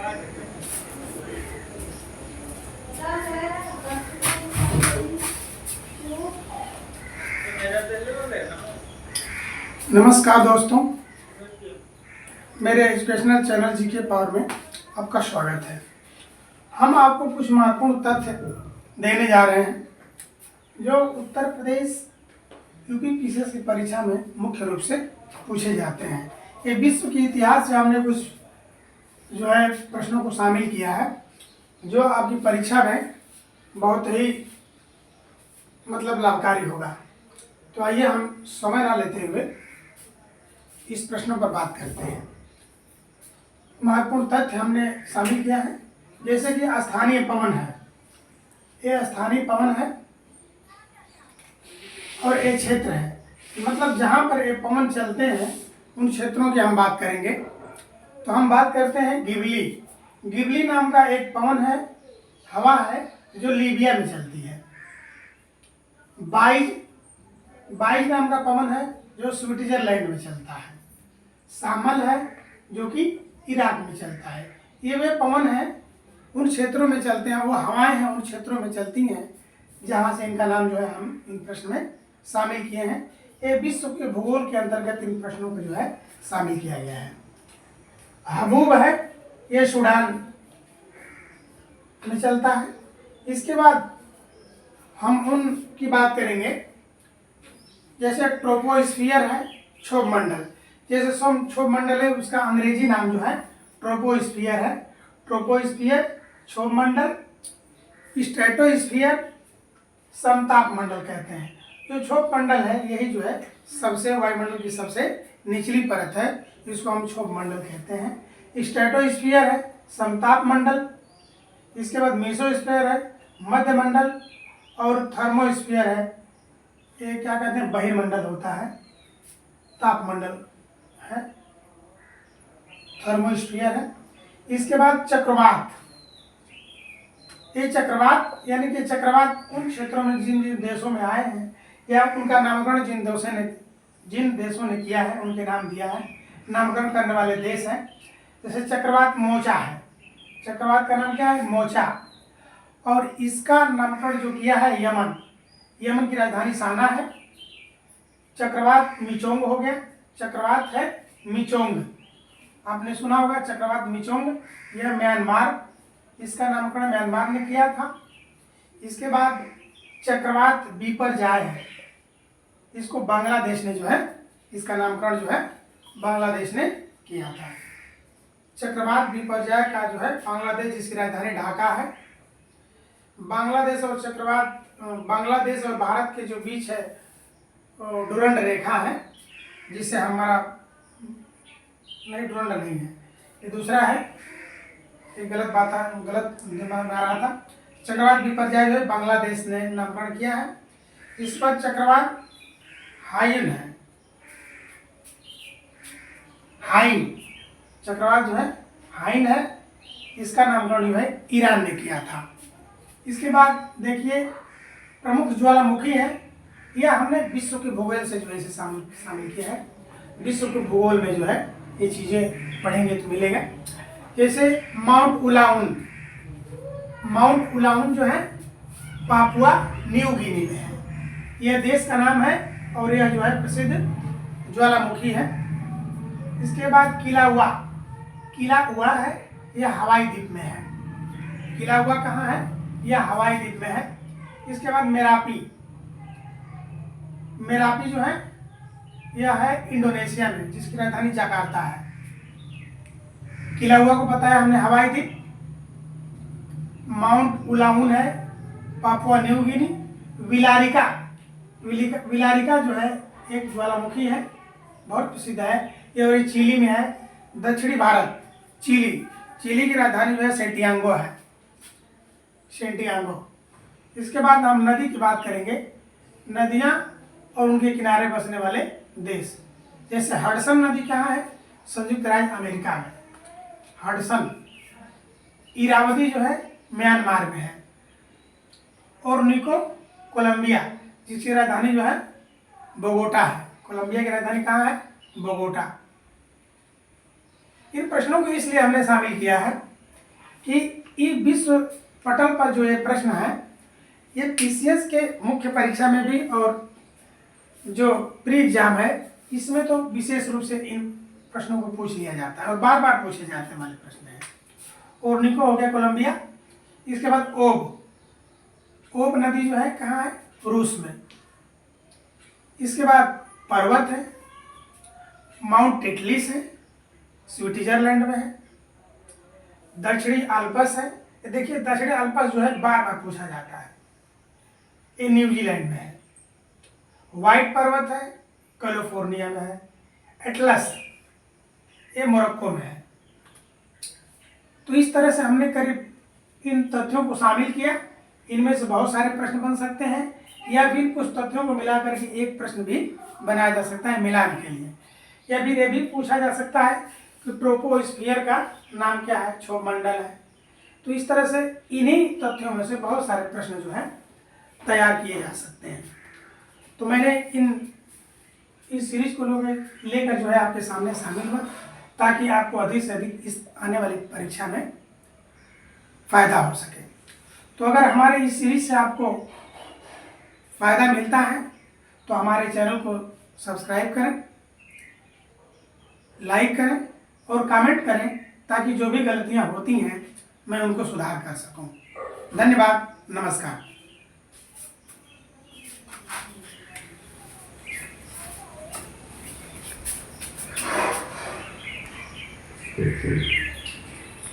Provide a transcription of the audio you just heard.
नमस्कार दोस्तों, मेरे एजुकेशनल चैनल जीके पावर में आपका स्वागत है। हम आपको कुछ महत्वपूर्ण तथ्य देने जा रहे हैं जो उत्तर प्रदेश यूपी पीसीएस की परीक्षा में मुख्य रूप से पूछे जाते हैं। ये विश्व के इतिहास से हमने कुछ प्रश्नों को शामिल किया है जो आपकी परीक्षा में बहुत ही लाभकारी होगा। तो आइए हम समय ना लेते हुए इस प्रश्नों पर बात करते हैं। महत्वपूर्ण तथ्य हमने शामिल किया है, जैसे कि स्थानीय पवन है, ये स्थानीय पवन है और ये क्षेत्र है, मतलब जहाँ पर ये पवन चलते हैं उन क्षेत्रों की हम बात करेंगे। तो हम बात करते हैं गिबली। गिबली नाम का एक पवन है, हवा है जो लीबिया में चलती है। बाइज नाम का पवन है जो स्विट्जरलैंड में चलता है। शामल है जो कि इराक में चलता है। ये वे पवन हैं उन क्षेत्रों में चलते हैं, वो हवाएं हैं उन क्षेत्रों में चलती हैं जहाँ से इनका नाम हम इन प्रश्न में शामिल किए हैं। ये विश्व के भूगोल के अंतर्गत इन प्रश्नों को शामिल किया गया है। हबूब है, ये सूडान में चलता है। इसके बाद हम उनकी बात करेंगे, जैसे ट्रोपोस्फियर है, क्षोभ मंडल। जैसे क्षोभ मंडल है, उसका अंग्रेजी नाम ट्रोपोस्फियर है। ट्रोपोस्फियर क्षोभ मंडल, स्ट्रेटोस्फियर समताप मंडल कहते हैं। जो क्षोभ मंडल है यही सबसे वायुमंडल की सबसे निचली परत है, जिसको हम क्षोभ मंडल कहते हैं। स्ट्रेटोस्फियर है समताप मंडल। इसके बाद मेसोस्फियर है मध्य मंडल, और थर्मोस्फियर है, ये क्या कहते हैं बहिर्मंडल होता है, तापमंडल है, थर्मोस्फियर है। इसके बाद चक्रवात। ये चक्रवात यानी कि चक्रवात उन क्षेत्रों में जिन जिन देशों में आए हैं या उनका नामकरण जिन देशों ने किया है उनके नाम दिया है, नामकरण करने वाले देश हैं। जैसे चक्रवात मोचा है, चक्रवात का नाम क्या है मोचा, और इसका नामकरण जो किया है यमन की राजधानी साना है। चक्रवात मिचोंग हो गया, चक्रवात है मिचोंग, आपने सुना होगा चक्रवात मिचोंग। यह म्यांमार, इसका नामकरण म्यांमार ने किया था। इसके बाद चक्रवात बिपरजॉय है, इसको बांग्लादेश ने इसका नामकरण बांग्लादेश ने किया था। चक्रवात बिपरजॉय का बांग्लादेश, जिसकी राजधानी ढाका है। बांग्लादेश और भारत के जो बीच है डुरंड रेखा है, जिससे हमारा नहीं, डुरंड नहीं है, ये दूसरा है, ये गलत दिमाग में आ रहा था। चक्रवात बिपरजॉय बांग्लादेश ने नामकरण किया है। इस पर चक्रवात हाइन है, चक्रवात हाइन है, इसका नामकरण ईरान ने किया था। इसके बाद देखिए प्रमुख ज्वालामुखी है, यह हमने विश्व के भूगोल से इसे शामिल किया है। विश्व के भूगोल में ये चीज़ें पढ़ेंगे तो मिलेगा। जैसे माउंट उलाउन पापुआ न्यू गिनी में है, यह देश का नाम है और यह प्रसिद्ध ज्वालामुखी है। इसके बाद किलाउआ है, यह हवाई द्वीप में है। किलाउआ कहाँ है, यह हवाई द्वीप में है। इसके बाद मेरापी यह है इंडोनेशिया में, जिसकी राजधानी जकार्ता है। किलाउआ को पता है हमने, हवाई द्वीप। माउंट उलाउन है पापुआ न्यू गिनी। विलारिका एक ज्वालामुखी है, बहुत प्रसिद्ध है, ये चिली में है, दक्षिणी भारत। चिली की राजधानी सेंटियागो है, इसके बाद हम नदी की बात करेंगे, नदियां और उनके किनारे बसने वाले देश। जैसे हडसन नदी कहाँ है, संयुक्त राज्य अमेरिका में हडसन। इरावती म्यांमार में है। और निको कोलंबिया, जिसकी राजधानी बोगोटा है। कोलंबिया की राजधानी कहाँ है, बोगोटा। इन प्रश्नों को इसलिए हमने शामिल किया है कि ये विश्व पटल पर जो ये प्रश्न है ये पीसीएस के मुख्य परीक्षा में भी और जो प्री एग्जाम है इसमें तो विशेष रूप से इन प्रश्नों को पूछ लिया जाता है और बार बार पूछे जाते वाले प्रश्न हैं। ओर्निको हो गया कोलंबिया, इसके बाद ओब नदी जो है कहाँ है, रूस में। इसके बाद पर्वत है, माउंट टिटलिस है, स्विट्जरलैंड में है। दक्षिणी अल्पस है, देखिए दक्षिणी अल्पस जो है बार बार पूछा जाता है, ये न्यूजीलैंड में है। व्हाइट पर्वत है, कैलिफोर्निया में है। एटलस ये मोरक्को में है। तो इस तरह से हमने करीब इन तथ्यों को शामिल किया। इनमें से बहुत सारे प्रश्न बन सकते हैं या फिर कुछ तथ्यों को मिलाकर के एक प्रश्न भी बनाया जा सकता है मिलान के लिए, या फिर ये भी पूछा जा सकता है कि ट्रोपोस्फियर का नाम क्या है, क्षोभमंडल है। तो इस तरह से इन्हीं तथ्यों में से बहुत सारे प्रश्न जो है तैयार किए जा सकते हैं। तो मैंने इस सीरीज को लेकर जो है आपके सामने शामिल हुआ ताकि आपको अधिक से अधिक इस आने वाली परीक्षा में फायदा हो सके। तो अगर हमारे इस सीरीज से आपको फायदा मिलता है तो हमारे चैनल को सब्सक्राइब करें, लाइक करें और कमेंट करें ताकि जो भी गलतियां होती हैं मैं उनको सुधार कर सकूं। धन्यवाद, नमस्कार। Thank you.